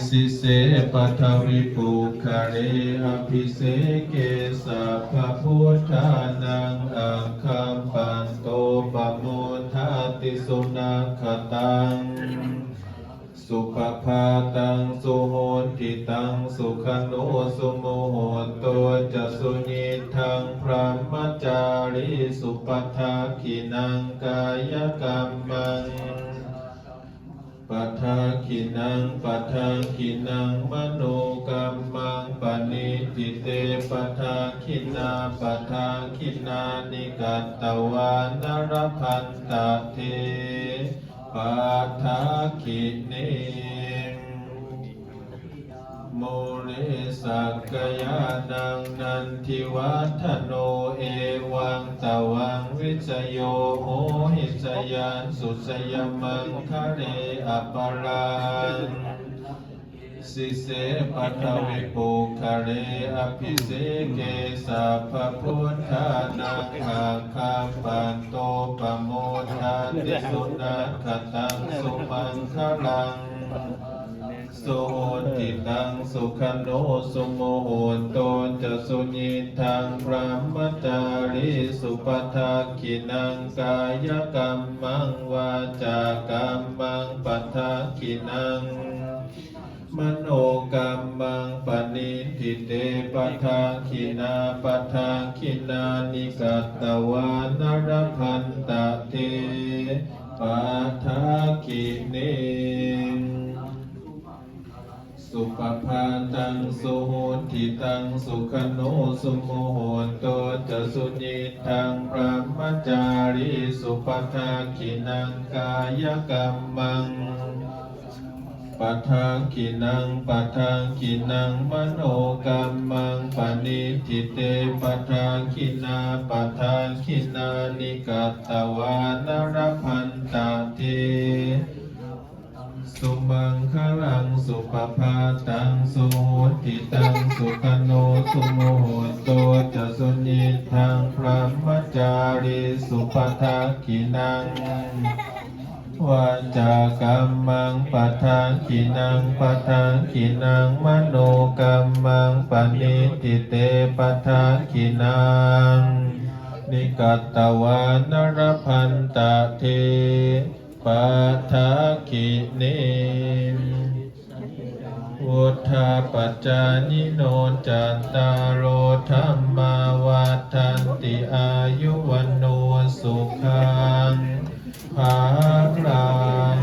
สิเสปทวิปุคะเรอภิเสเกสัพพพุทธานังอังคัมปันโตปโมทาติสุนัขขตังสุปภาตังสุโหติตังสุขโนสุโมโหตัวจะสุญิทังพระมจาริสุปทาขินังกายกรรมังปัทาขินังปัทาขินังมโนกรรมังปณิทิเตปัทาขินาปัทาขินานิกัตตวานรพันตเทปัทาขิเนโมเรสักกยานังนันทิวัฒโนเอวังตวังวิจโยโหหิสยานสุสยมังคะเรอปรังสิเสปัทวิปุคะเรอภิเสเกสัพพพุทธานังอาคัมปันโตปโมทาติสุนัขขตังสุมังคลังสุโหติตังสุขโนสุโมโหโตจะสุญิทังพระมจาริสุปทาขินังกายกรรมังวาจากรรมังปัทาขินังมโนกรรมังปณิทิเตปัทาขินาปัทาขินานิกัตตวานรพันตเทปัทาขิเนสุปภาตังสุโหติตังสุขโนสุโมโหโตจะสุญิทังพระมจาริสุปทาขินังกายกรรมังปัทาขินังปัทาขินังมโนกรรมังปณิทิเตปัทาขินาปัทาขินานิกัตตวานรพันตเทสุมังคลังสุปภาตังสุโหติตังสุขโนสุโมโหโตจะสุญิทังพระมจาริสุปทาขินังวาจากรรมังปัทาขินังปัทาขินังมโนกรรมังปณิทิเตปัทาขินังนิกัตตวานรพันตเทปัทธาขิเนวุฒาปัจจานิโนจัตตารโอธัมมาวัฏันติอายุวันโนสุขังภาลัง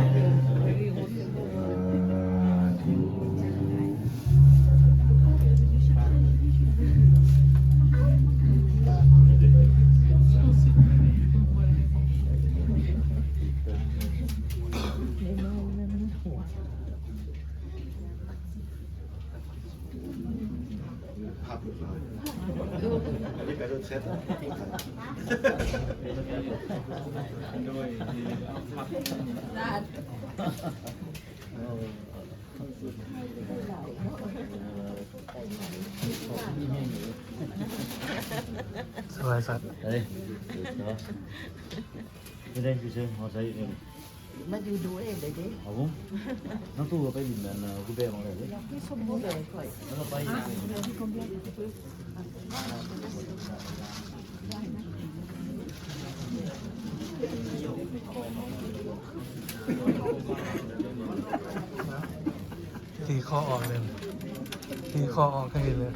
Jadi kalau set Rồi sạch. Đây, đó. Cái đây thì họ xây này. Mà dù đuổi em đấy chứ. Không? Nó tu vào cái gì là cái bè bằng này đấy. Cái sông bố đời khỏi. Nó bay. Thì kho ọt lên. Thì kho ọt cái gì lên.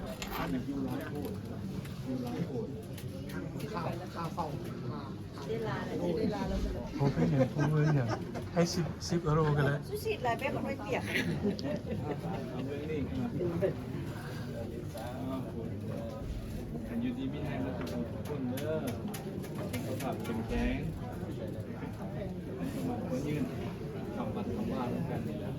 ข้าวเฝ้าเวลาแล้ว Không biết nhỉ, không biết nhỉ. Hay ship euro cái đấy. ซูชิลายแบบมันไม่เปียก อยู่ดีมีแรงแล้วทุกคนเด้อสุขภาพเข้มแข็งคนยืนทำบัตรทำบ้านกันนี่แหละ